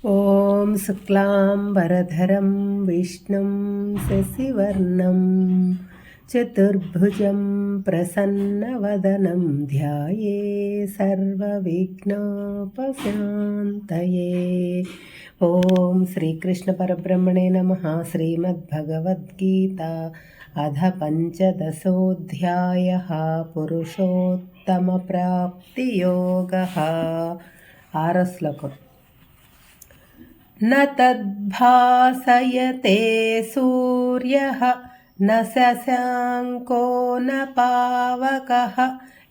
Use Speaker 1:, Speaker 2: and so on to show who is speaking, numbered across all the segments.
Speaker 1: ॐ शुक्लाम्बरधरं विष्णुं शशिवर्णं चतुर्भुजं प्रसन्नवदनं ध्याये सर्वविघ्नोपशान्तये। ॐ श्रीकृष्णपरब्रह्मणे नमः। श्रीमद्भगवद्गीता अध पञ्चदशोऽध्यायः पुरुषोत्तमप्राप्तियोगः। आरो श्लोकम्। न तद्भासयते सूर्यः न शशाङ्को न पावकः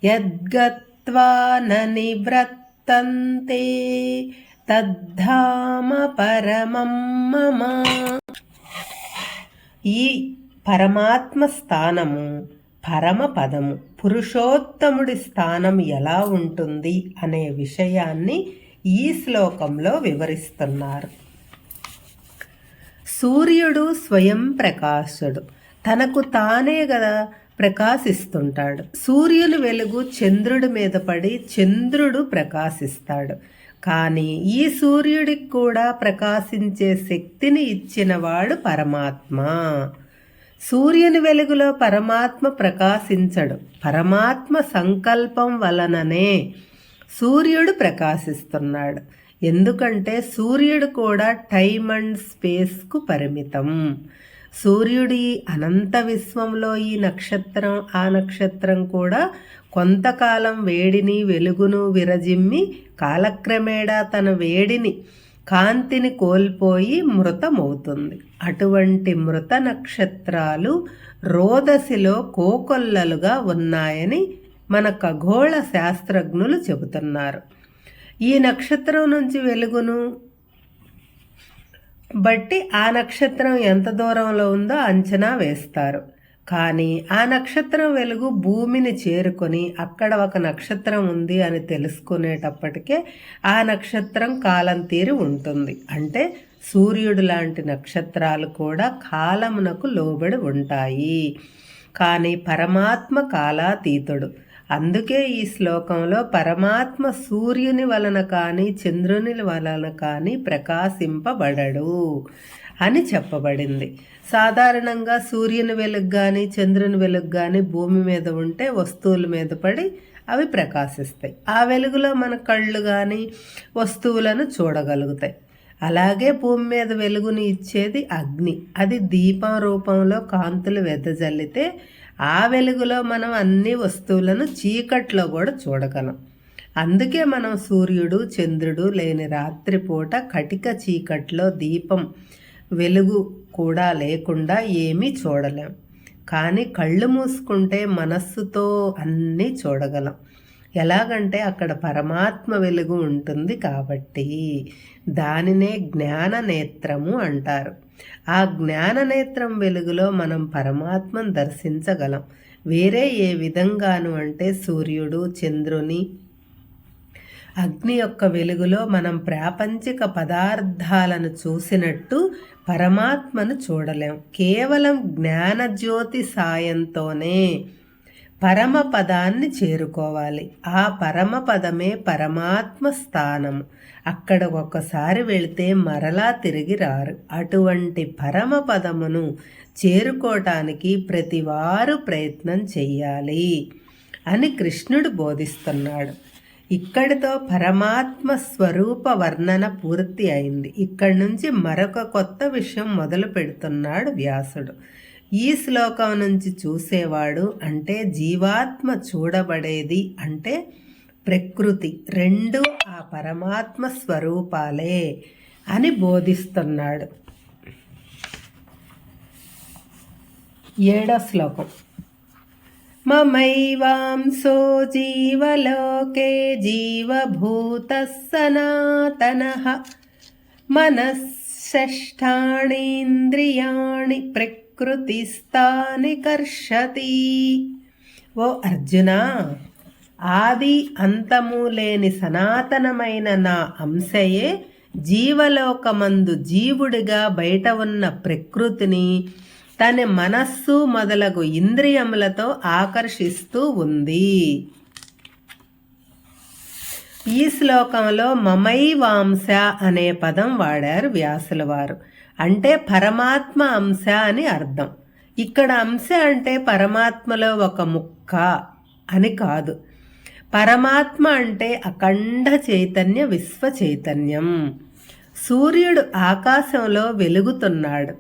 Speaker 1: यद्गत्वा न निवृत्तन्ते తద్ధామ పరమం మమ. ఈ పరమాత్మ స్థానము పరమపదము, పురుషోత్తముడి స్థానం ఎలా ఉంటుంది అనే విషయాన్ని ఈ శ్లోకంలో వివరిస్తున్నారు. సూర్యుడు స్వయం ప్రకాశుడు, తనకు తానే కదా ప్రకాశిస్తుంటాడు. సూర్యుని వెలుగు చంద్రుడి మీద పడి చంద్రుడు ప్రకాశిస్తాడు. కానీ ఈ సూర్యుడికి కూడా ప్రకాశించే శక్తిని ఇచ్చినవాడు పరమాత్మ. సూర్యుని వెలుగులో పరమాత్మ ప్రకాశించడు. పరమాత్మ సంకల్పం వలననే సూర్యుడు ప్రకాశిస్తున్నాడు. ఎందుకంటే సూర్యుడు కూడా టైమ్ అండ్ స్పేస్కు పరిమితం. సూర్యుడి అనంత విశ్వంలో ఈ నక్షత్రం ఆ నక్షత్రం కూడా కొంతకాలం వేడిని వెలుగును విరజిమ్మి కాలక్రమేణా తన వేడిని కాంతిని కోల్పోయి మృతమవుతుంది. అటువంటి మృత నక్షత్రాలు రోదసిలో కోకొల్లలుగా ఉన్నాయని మన ఖగోళ శాస్త్రజ్ఞులు చెబుతున్నారు. ఈ నక్షత్రం నుంచి వెలుగును బట్టి ఆ నక్షత్రం ఎంత దూరంలో ఉందో అంచనా వేస్తారు. కానీ ఆ నక్షత్రం వెలుగు భూమిని చేరుకొని అక్కడ ఒక నక్షత్రం ఉంది అని తెలుసుకునేటప్పటికే ఆ నక్షత్రం కాలం తీరి ఉంటుంది. అంటే సూర్యుడు లాంటి నక్షత్రాలు కూడా కాలమునకు లోబడి ఉంటాయి. కానీ పరమాత్మ కాలాతీతుడు. అందుకే ఈ శ్లోకంలో పరమాత్మ సూర్యుని వలన కానీ చంద్రుని వలన కానీ ప్రకాశింపబడడు అని చెప్పబడింది. సాధారణంగా సూర్యుని వెలుగు కానీ చంద్రుని వెలుగు కానీ భూమి మీద ఉంటే వస్తువుల మీద పడి అవి ప్రకాశిస్తాయి. ఆ వెలుగులో మన కళ్ళు కానీ వస్తువులను చూడగలుగుతాయి. అలాగే భూమి మీద వెలుగుని ఇచ్చేది అగ్ని. అది దీపం రూపంలో కాంతులు వెదజల్లితే ఆ వెలుగులో మనం అన్ని వస్తువులను చీకట్లో కూడా చూడగలం. అందుకే మనం సూర్యుడు చంద్రుడు లేని రాత్రిపూట కటిక చీకట్లో దీపం వెలుగు కూడా లేకుండా ఏమీ చూడలేం. కానీ కళ్ళు మూసుకుంటే మనస్సుతో అన్నీ చూడగలం. ఎలాగంటే అక్కడ పరమాత్మ వెలుగు ఉంటుంది కాబట్టి. దానినే జ్ఞాన నేత్రము అంటారు. ఆ జ్ఞాన నేత్రం వెలుగులో మనం పరమాత్మను దర్శించగలం. వేరే ఏ విధంగాను అంటే సూర్యుడు చంద్రుని అగ్ని యొక్క వెలుగులో మనం ప్రాపంచిక పదార్థాలను చూసినట్టు పరమాత్మను చూడలేం. కేవలం జ్ఞానజ్యోతి సాయంతోనే పరమపదాన్ని చేరుకోవాలి. ఆ పరమపదమే పరమాత్మ స్థానము. అక్కడ ఒకసారి వెళితే మరలా తిరిగి రారు. అటువంటి పరమపదమును చేరుకోవటానికి ప్రతివారు ప్రయత్నం చెయ్యాలి అని కృష్ణుడు బోధిస్తున్నాడు. ఇక్కడితో పరమాత్మ స్వరూప వర్ణన పూర్తి అయింది. ఇక్కడి నుంచి మరొక కొత్త విషయం మొదలు పెడుతున్నాడు వ్యాసుడు. ఈ శ్లోకం నుంచి చూసేవాడు అంటే జీవాత్మ చూడబడేది అంటే ప్రకృతి రెండు ఆ పరమాత్మ స్వరూపాలే అని బోధిస్తున్నాడు. 7వ శ్లోకం. మమైవాంసో జీవలోకే జీవభూతః సనాతనః మనఃషష్ఠాణీంద్రియాణి ప్రకృతిస్థాని కర్షతి. ఓ అర్జున, ఆది అంతము లేని సనాతనమైన నా అంశయే జీవలోకమందు జీవుడిగా బయట ఉన్న ప్రకృతిని తన మనస్సు మొదలగు ఇంద్రియములతో ఆకర్షిస్తూ ఉంది. ఈ శ్లోకంలో మమైవాంశ అనే పదం వాడారు వ్యాసుల వారు. అంటే పరమాత్మ అంశ అని అర్థం. ఇక్కడ అంశ అంటే పరమాత్మలో ఒక ముక్క అని కాదు. పరమాత్మ అంటే అఖండ చైతన్య విశ్వ చైతన్యం. సూర్యుడు ఆకాశంలో వెలుగుతున్నాడు.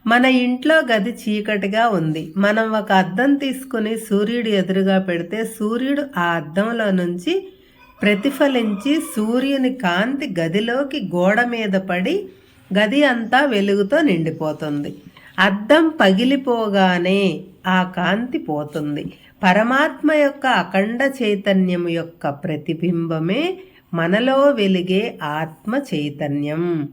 Speaker 1: మన ఇంట్లో గది చీకటిగా ఉంది. మనం ఒక అద్దం తీసుకుని సూర్యుడు ఎదురుగా పెడితే సూర్యుడు ఆ అద్దంలో నుంచి ప్రతిఫలించి సూర్యుని కాంతి గదిలోకి గోడ మీద పడి గది అంతా వెలుగుతో నిండిపోతుంది. అద్దం పగిలిపోగానే ఆ కాంతి పోతుంది. పరమాత్మ యొక్క అఖండ చైతన్యం యొక్క ప్రతిబింబమే మనలో వెలిగే ఆత్మ చైతన్యం.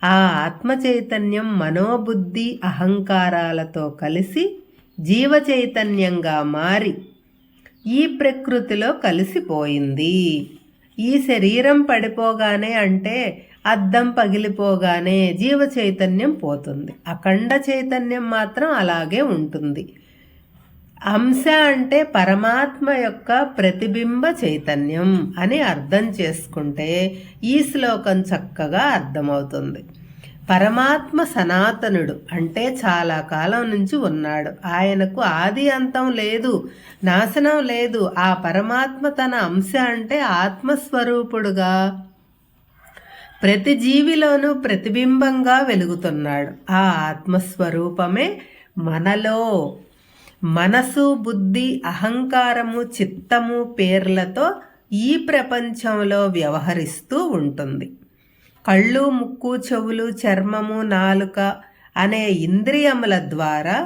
Speaker 1: ఆ ఆత్మ చైతన్యం మనోబుద్ధి అహంకారాలతో కలిసి జీవ చైతన్యంగా మారి ఈ ప్రకృతిలో కలిసిపోయింది. ఈ శరీరం పడిపోగానే అంటే అద్దం పగిలిపోగానే జీవ చైతన్యం పోతుంది. అఖండ చైతన్యం మాత్రం అలాగే ఉంటుంది. అంశ అంటే పరమాత్మ యొక్క ప్రతిబింబ చైతన్యం అని అర్థం చేసుకుంటే ఈ శ్లోకం చక్కగా అర్థమవుతుంది. పరమాత్మ సనాతనుడు అంటే చాలా కాలం నుంచి ఉన్నాడు. ఆయనకు ఆది అంతం లేదు, నాశనం లేదు. ఆ పరమాత్మ తన అంశ అంటే ఆత్మస్వరూపుడుగా ప్రతి జీవిలోనూ ప్రతిబింబంగా వెలుగుతున్నాడు. ఆ ఆత్మస్వరూపమే మనలో మనసు, బుద్ధి, అహంకారము, చిత్తము పేర్లతో ఈ ప్రపంచంలో వ్యవహరిస్తూ ఉంటుంది. కళ్ళు, ముక్కు, చెవులు, చర్మము, నాలుక అనే ఇంద్రియముల ద్వారా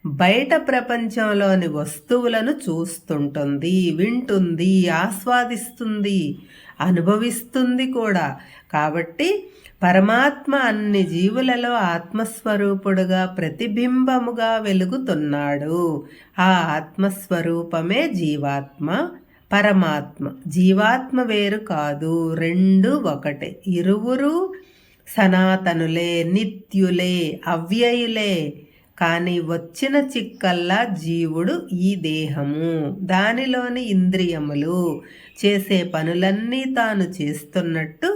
Speaker 1: బయట ప్రపంచంలోని వస్తువులను చూస్తుంటుంది, వింటుంది, ఆస్వాదిస్తుంది, అనుభవిస్తుంది కూడా. కాబట్టి పరమాత్మ అన్ని జీవులలో ఆత్మస్వరూపుడుగా ప్రతిబింబముగా వెలుగుతున్నాడు. ఆ ఆత్మస్వరూపమే జీవాత్మ, పరమాత్మ. జీవాత్మ వేరు కాదు, రెండు ఒకటే. ఇరువురు సనాతనులే, నిత్యులే, అవ్యయులే. కానీ వచ్చిన చిక్కల్లా జీవుడు ఈ దేహము, దానిలోని ఇంద్రియములు చేసే పనులన్నీ తాను చేస్తున్నట్టు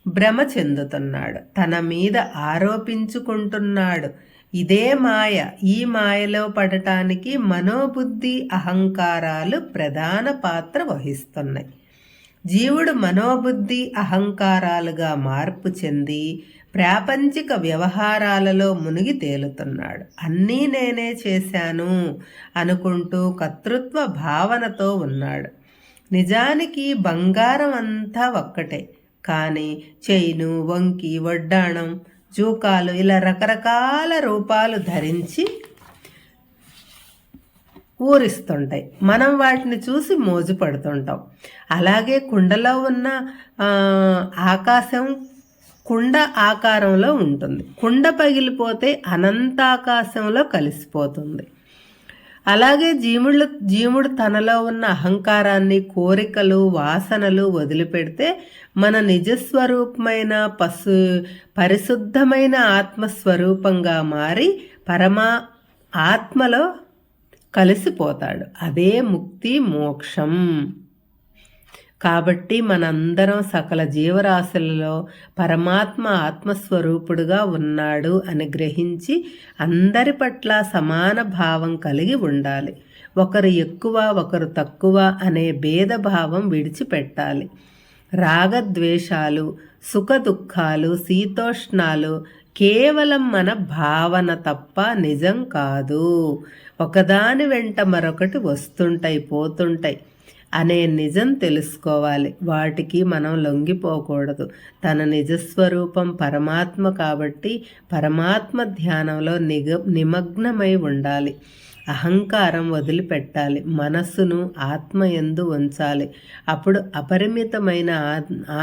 Speaker 1: భ్రమ చెందుతున్నాడు, తన మీద ఆరోపించుకుంటున్నాడు. ఇదే మాయ. ఈ మాయలో పడటానికి మనోబుద్ధి అహంకారాలు ప్రధాన పాత్ర వహిస్తున్నాయి. జీవుడు మనోబుద్ధి అహంకారాలుగా మార్పు చెంది ప్రాపంచిక వ్యవహారాలలో మునిగి తేలుతున్నాడు. అన్నీ నేనే చేశాను అనుకుంటూ కర్తృత్వ భావనతో ఉన్నాడు. నిజానికి బంగారం అంతా ఒక్కటే, కానీ చైను, వంకి, వడ్డాణం, జూకాలు ఇలా రకరకాల రూపాలు ధరించి ఊరిస్తుంటాయి. మనం వాటిని చూసి మోజు పడుతుంటాం. అలాగే కుండలో ఉన్న ఆకాశం కుండ ఆకారంలో ఉంటుంది. కుండ పగిలిపోతే అనంతాకాశంలో కలిసిపోతుంది. అలాగే జీవుడు తనలో ఉన్న అహంకారాన్ని, కోరికలు, వాసనలు వదిలిపెడితే మన నిజస్వరూపమైన పరిశుద్ధమైన ఆత్మస్వరూపంగా మారి ఆత్మలో కలిసిపోతాడు. అదే ముక్తి, మోక్షం. కాబట్టి మనందరం సకల జీవరాశులలో పరమాత్మ ఆత్మస్వరూపుడుగా ఉన్నాడు అని గ్రహించి అందరి పట్ల సమాన భావం కలిగి ఉండాలి. ఒకరు ఎక్కువ, ఒకరు తక్కువ అనే భేదభావం విడిచిపెట్టాలి. రాగద్వేషాలు, సుఖ దుఃఖాలు, శీతోష్ణాలు కేవలం మన భావన తప్ప నిజం కాదు. ఒకదాని వెంట మరొకటి వస్తుంటాయి, పోతుంటాయి అనే నిజం తెలుసుకోవాలి. వాటికి మనం లొంగిపోకూడదు. తన నిజస్వరూపం పరమాత్మ కాబట్టి పరమాత్మ ధ్యానంలో నిమగ్నమై ఉండాలి. అహంకారం వదిలిపెట్టాలి. మనస్సును ఆత్మయందు ఉంచాలి. అప్పుడు అపరిమితమైన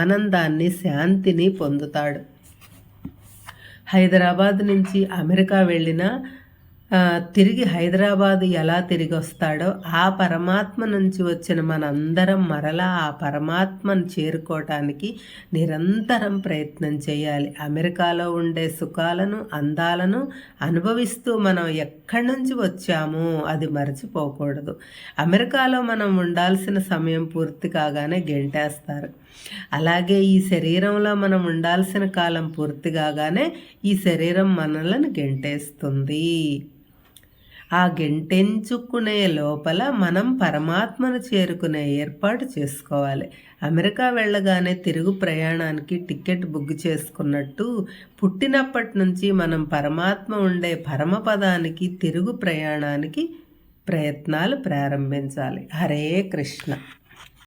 Speaker 1: ఆనందాన్ని, శాంతిని పొందుతాడు. హైదరాబాద్ నుంచి అమెరికా వెళ్ళిన తిరిగి హైదరాబాద్ ఎలా తిరిగొస్తాడో, ఆ పరమాత్మ నుంచి వచ్చిన మనందరం మరలా ఆ పరమాత్మను చేరుకోవటానికి నిరంతరం ప్రయత్నం చేయాలి. అమెరికాలో ఉండే సుఖాలను, అందాలను అనుభవిస్తూ మనం ఎక్కడి నుంచి వచ్చామో అది మర్చిపోకూడదు. అమెరికాలో మనం ఉండాల్సిన సమయం పూర్తి కాగానే గెంటేస్తారు. అలాగే ఈ శరీరంలో మనం ఉండాల్సిన కాలం పూర్తి కాగానే ఈ శరీరం మనలను గెంటేస్తుంది. ఆ గెంటెంచుకునే లోపల మనం పరమాత్మను చేరుకునే ఏర్పాటు చేసుకోవాలి. అమెరికా వెళ్ళగానే తిరుగు ప్రయాణానికి టికెట్ బుక్ చేసుకున్నట్టు పుట్టినప్పటి నుంచి మనం పరమాత్మ ఉండే పరమపదానికి తిరుగు ప్రయాణానికి ప్రయత్నాలు ప్రారంభించాలి. హరే కృష్ణ.